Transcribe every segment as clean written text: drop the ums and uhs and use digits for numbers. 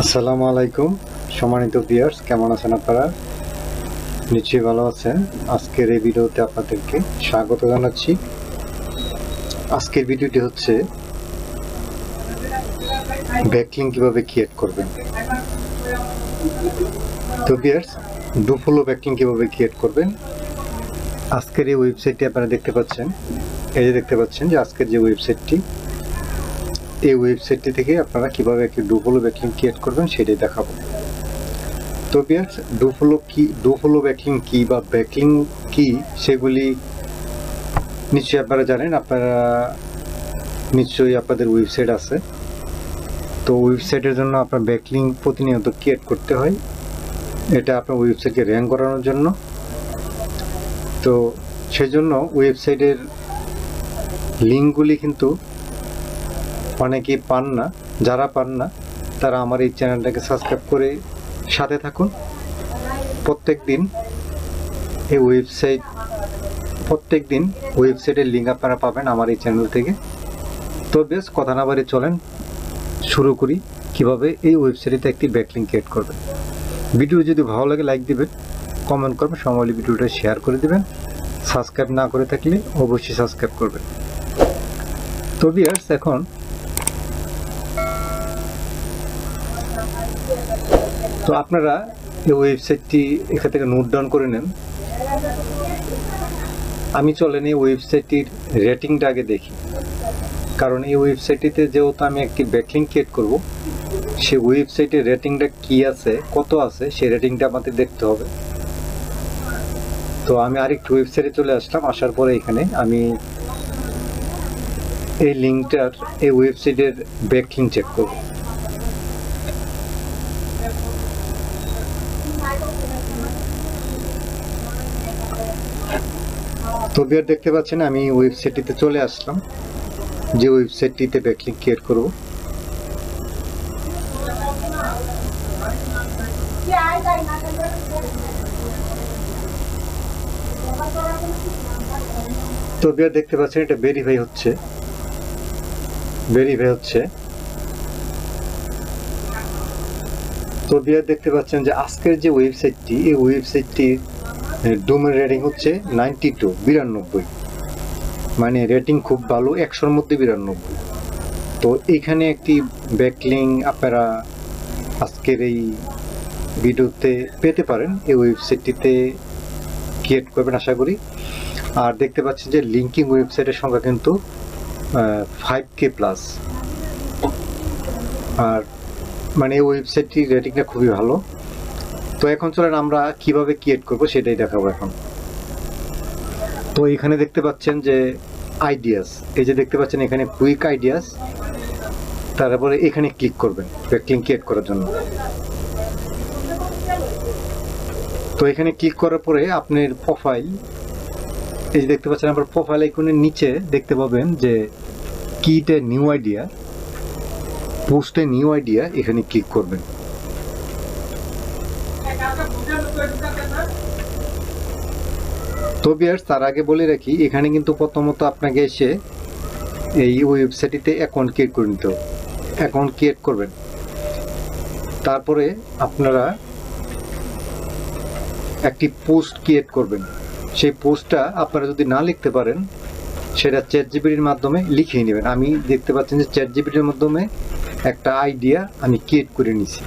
আসসালামু আলাইকুম সম্মানিত ভিউয়ার্স, কেমন আছেন আপনারা? নিশ্চয়ই ভালো আছেন। আজকের এই ভিডিওতে আপনাদেরকে স্বাগত জানাচ্ছি। আজকের ভিডিওটি হচ্ছে ব্যাকলিঙ্ক কিভাবে ক্রিয়েট করবেন। তো ভিউয়ার্স, ডুফলো ব্যাকলিঙ্ক কিভাবে ক্রিয়েট করবেন, আজকের এই ওয়েবসাইটটি আপনারা দেখতে পাচ্ছেন। এই যে দেখতে পাচ্ছেন যে আজকের যে ওয়েবসাইটটি, এই ওয়েবসাইটটি থেকে আপনারা কিভাবে একটি ডুফলো ব্যাকলিঙ্ক ক্রিয়েট করবেন সেটাই দেখাবো। তো ভিউয়ার্স, ডুফলো ব্যাকলিঙ্ক কি বা ব্যাকলিঙ্ক কি সেগুলি নিশ্চয়ই আপনারা জানেন। আপনারা নিশ্চয়ই আপনাদের ওয়েবসাইট আছে, তো ওয়েবসাইটের জন্য আপনার ব্যাকলিঙ্ক প্রতিনিয়ত ক্রিয়েট করতে হয়। এটা আপনার ওয়েবসাইটকে র্যাঙ্ক করানোর জন্য। তো সেই জন্য ওয়েবসাইটের লিঙ্কগুলি কিন্তু অনেকেই পান না। যারা পান না তারা আমার এই চ্যানেলটাকে সাবস্ক্রাইব করে সাথে থাকুন। প্রত্যেক দিন ওয়েবসাইটের লিঙ্ক আপনারা পাবেন আমার এই চ্যানেল থেকে। তো বেশ কথা না বাড়িয়ে চলেন শুরু করি কিভাবে এই ওয়েবসাইটে একটি ব্যাকলিঙ্ক ক্রিয়েট করবেন। ভিডিও যদি ভালো লাগে লাইক দিবেন, কমেন্ট করবেন, সময় হলে ভিডিওটা শেয়ার করে দিবেন। সাবস্ক্রাইব না করে থাকলে অবশ্যই সাবস্ক্রাইব করবেন। তো ভিউয়ার্স, এখন তো আপনারা এই ওয়েবসাইটটি এখান থেকে নোট ডাউন করে নেন। আমি চলেন এই ওয়েবসাইটটির রেটিংটা আগে দেখি, কারণ এই ওয়েবসাইটটিতে যেহেতু আমি একটি ব্যাকলিঙ্ক ক্রিয়েট করব, সেই ওয়েবসাইটের রেটিংটা কি আছে, কত আছে, সেই রেটিংটা আমাদের দেখতে হবে। তো আমি আরেকটি ওয়েবসাইটে চলে আসলাম। আসার পরে এখানে আমি এই লিঙ্কটার, এই ওয়েবসাইটের ব্যাকলিঙ্ক চেক করব। তো ভিউয়ার দেখতে পাচ্ছেন আমি ওয়েবসাইটটিতে চলে আসলাম, যে ওয়েবসাইটটিতে ব্যাকলিঙ্ক ক্রিয়েট করব। তো ভিউয়ার দেখতে পাচ্ছেন এটা ভেরিফাই হচ্ছে। তো ভিউয়ার দেখতে পাচ্ছেন যে আজকের যে ওয়েবসাইটটি, এই ওয়েবসাইটটির ডোমেন রেটিং হচ্ছে 92, মানে রেটিং খুব ভালো, 100-র মধ্যে 92। তো এইখানে একটি ব্যাকলিঙ্ক আপনারা আজকের এই ভিডিওতে পেতে পারেন। এই ওয়েবসাইটটিতে ক্রিয়েট করবেন আশা করি। আর দেখতে পাচ্ছেন যে লিঙ্কিং ওয়েবসাইটের সংখ্যা কিন্তু 5K প্লাস। আর মানে এই ওয়েবসাইটটির রেটিংটা খুবই ভালো। তো এখন চলেন আমরা কিভাবে ক্রিয়েট করব সেটাই দেখাবো এখন। তো এখানে দেখতে পাচ্ছেন যে আইডিয়াস, এই যে দেখতে পাচ্ছেন এখানে কুইক আইডিয়াস, তারপরে এখানে ক্লিক করবেন ব্যাকলিঙ্ক ক্রিয়েট করার জন্য। তো এখানে ক্লিক করার পরে আপনার প্রোফাইল, এই যে দেখতে পাচ্ছেন আপনার প্রোফাইল আইকনের নিচে দেখতে পাবেন যে কিটে নিউ আইডিয়া, পোস্টে নিউ আইডিয়া, এখানে ক্লিক করবেন। তো ভিউয়ার্স, তার আগে বলে রাখি, এখানে কিন্তু প্রথমত আপনাকে এসে এই ওয়েবসাইটটিতে অ্যাকাউন্ট ক্রিয়েট করে নিতে হবে। অ্যাকাউন্ট ক্রিয়েট করবেন, তারপরে আপনারা একটি পোস্ট ক্রিয়েট করবেন। সেই পোস্টটা আপনারা যদি না লিখতে পারেন, সেটা চ্যাটজিপিটির মাধ্যমে লিখিয়ে নেবেন। আমি দেখতে পাচ্ছেন যে চ্যাটজিপিটির মাধ্যমে একটা আইডিয়া আমি ক্রিয়েট করে নিছি।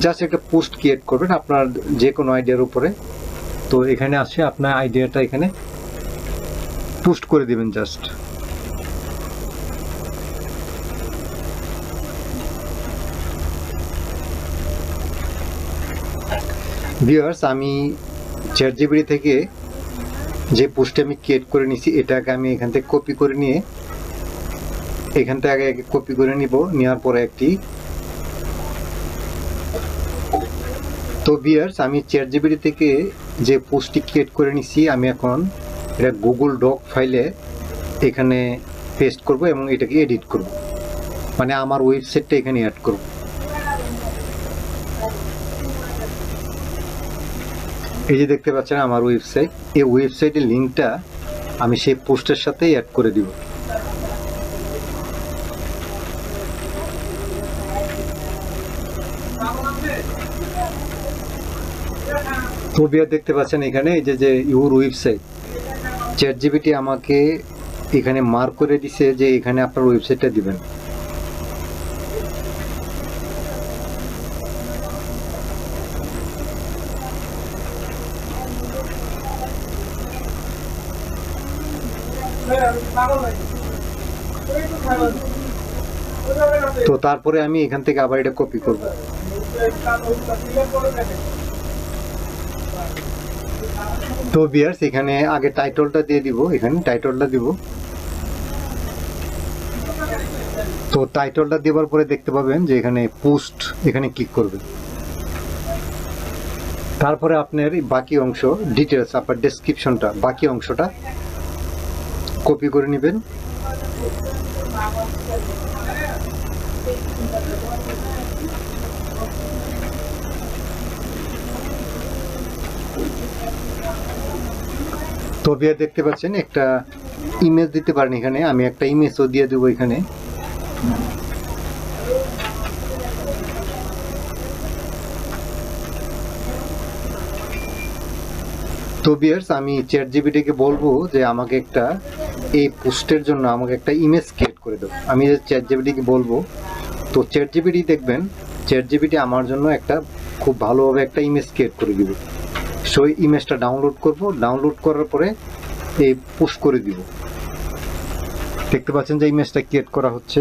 জাস্ট একটা পোস্ট ক্রিয়েট করবেন আপনার যে কোনো আইডিয়ার উপরে। তো এখানে আসে আপনার আইডিয়াটা এখানে পোস্ট করে দিবেন জাস্ট। ভিউয়ার্স, আমি চ্যাটজিপিটি থেকে যে পোস্টটা আমি ক্রিয়েট করে নিছি, এটাকে আমি এখান থেকে কপি করে নিয়ে এখান থেকে আগে কপি করে নিব। নেওয়ার পরে একটি, তো ভিউয়ার্স, আমি চ্যাটজিপিটি থেকে যে পোস্টটি ক্রিয়েট করে নিছি, আমি এখন এটা গুগল ডক ফাইলে এখানে পেস্ট করব এবং এটাকে এডিট করব, মানে আমার ওয়েবসাইটটা এখানে অ্যাড করব। এই যে দেখতে পাচ্ছেন আমার ওয়েবসাইট, এই ওয়েবসাইটের লিঙ্কটা আমি সেই পোস্টের সাথে অ্যাড করে দিব। তো বিয়ার দেখতে পাচ্ছেন এখানে এই যে ইউর ওয়েবসাইট, চ্যাটজিপিটি আমাকে এখানে মার্ক করে দিছে যে এখানে আপনার ওয়েবসাইটটা দিবেন। তো তারপরে আমি এখান থেকে আবার এটা কপি করব। তো ভিউয়ার্স এখানে আগে টাইটেলটা দিয়ে দিব, এখানে টাইটেলটা দিব। তো টাইটেলটা দেওয়ার পরে দেখতে পাবেন যে এখানে পোস্ট, এখানে ক্লিক করবেন। তারপরে আপনার বাকি অংশ ডিটেলস, আপনার ডেসক্রিপশনটা, বাকি অংশটা কপি করে নেবেন। তো ভিউয়ার দেখতে পাচ্ছেন একটা ইমেজ দিতে পারেন এখানে, আমি একটা ইমেজও দিয়ে দেবো এখানে। তো ভিউয়ার্স আমি চ্যাটজিপিটিকে বলবো যে আমাকে একটা এই পোস্টের জন্য আমাকে একটা ইমেজ ক্রিয়েট করে দাও। আমি চ্যাটজিপিটিকে বলবো, তো চ্যাটজিপিটি দেখবেন চ্যাটজিপিটি আমার জন্য একটা খুব ভালোভাবে একটা ইমেজ ক্রিয়েট করে দিবে। সো এই ইমেজটা ডাউনলোড করব, ডাউনলোড করার পরে এই পোস্ট করে দিব। দেখতে পাচ্ছেন যে ইমেজটা ক্রিয়েট করা হচ্ছে।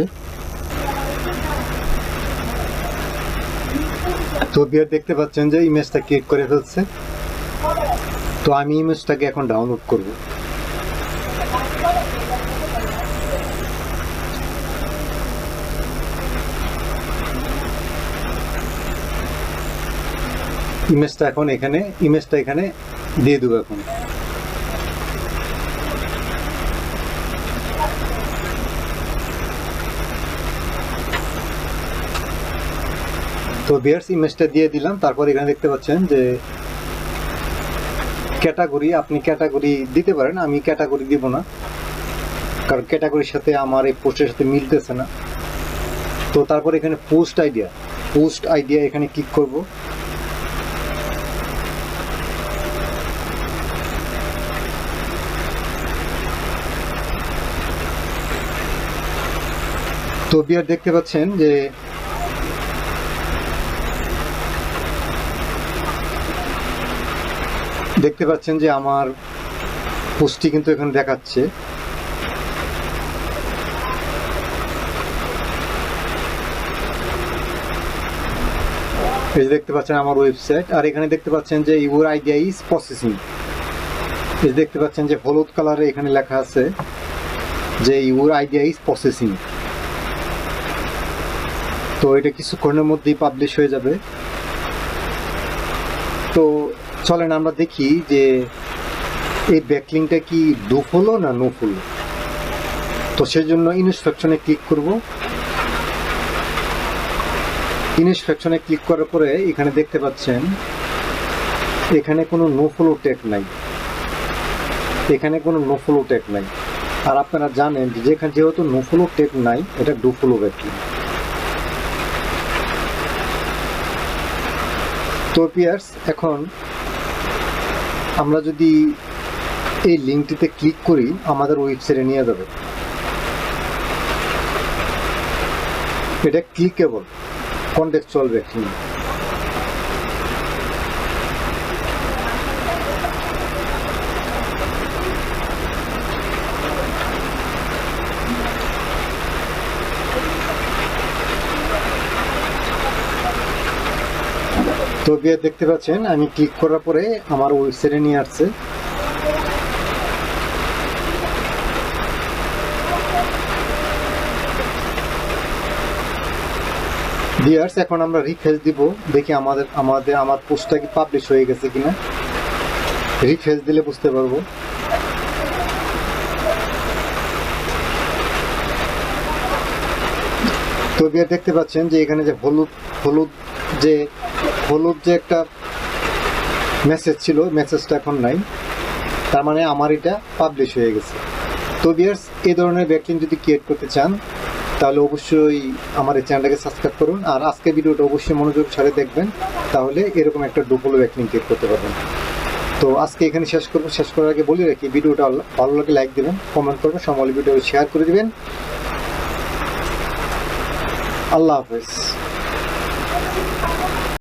তো ভিউয়ার দেখতে পাচ্ছেন যে ইমেজটা ক্রিয়েট করে ফেলছে। তো আমি ইমেজটাকে এখন ডাউনলোড করব। ইমেজটা এখানে দিয়ে দেবো এখন। তো ভিউয়ার্স ইমেজটা দিয়ে দিলাম। তারপর এখানে দেখতে পাচ্ছেন যে ক্যাটাগরি, আপনি ক্যাটাগরি দিতে পারেন, আমি ক্যাটাগরি দিব না, কারণ ক্যাটাগরির সাথে আমার এই পোস্টের সাথে মিলতেছে না। তো তারপর এখানে পোস্ট আইডিয়া এখানে ক্লিক করব। তো ভিউয়ার দেখতে পাচ্ছেন যে আমার পোস্টটি কিন্তু এখানে দেখাচ্ছে। এই যে দেখতে পাচ্ছেন আমার ওয়েবসাইট, আর এখানে দেখতে পাচ্ছেন যে ইউর আইডিয়া ইজ প্রসেসিং। এই দেখতে পাচ্ছেন যে হলুদ কালারে এখানে লেখা আছে যে ইউর আইডিয়া ইজ প্রসেসিং। তো এটা কিছুক্ষণের মধ্যেই পাবলিশ হয়ে যাবে। তো চলেন আমরা দেখি যে এই ব্যাকলিংটা কি ডুপ হলো না নো হলো। তো সেই জন্য ইনস্ট্রাকশনে ক্লিক করব। ইনস্ট্রাকশনে ক্লিক করার পরে এখানে দেখতে পাচ্ছেন এখানে কোনো নো ফলো ট্যাগ নাই, এখানে কোনো নো ফলো ট্যাগ নাই। আর আপনারা জানেন যেহেতু নো ফলো ট্যাগ নাই, এটা ডু ফলো ব্যাকলিং। তো ভিউয়ার্স এখন আমরা যদি এই লিঙ্কটিতে ক্লিক করি আমাদের ওয়েবসাইটে নিয়ে যাবে। এটা ক্লিকেবল কনটেক্সচুয়াল ব্যাকলিং। তো ভিউয়ার দেখতে পাচ্ছেন আমি ক্লিক করার পরে আমার ওয়েবসাইটে নিয়ে আসছে। ভিউয়ার্স এখন আমরা রিফ্রেশ দিব, দেখি আমার পোস্টটা কি পাবলিশ হয়ে গেছে কিনা। রিফ্রেশ দিলে বুঝতে পারবো। তো ভিউয়ার দেখতে পাচ্ছেন যে এখানে যে হলুদ যে একটা মেসেজ ছিল, মেসেজটা এখন নাই, তার মানে আমার এটা পাবলিশ হয়ে গেছে। তো ভিউয়ার্স এই ধরনের ব্যাকলিং যদি ক্রিয়েট করতে চান তাহলে অবশ্যই আমার এই চ্যানেলটাকে সাবস্ক্রাইব করুন, আর আজকের ভিডিওটা অবশ্যই মনোযোগ সাথে দেখবেন, তাহলে এরকম একটা ডুপ্লো ব্যাকলিঙ্ক ক্রিয়েট করতে পারবেন। তো আজকে এখানে শেষ করবো। শেষ করার আগে বলে রাখি, ভিডিওটা ভালো লাগে লাইক দেবেন, কমেন্ট করবেন, সম্বল ভিডিও শেয়ার করে দিবেন। আল্লাহ হাফেজ।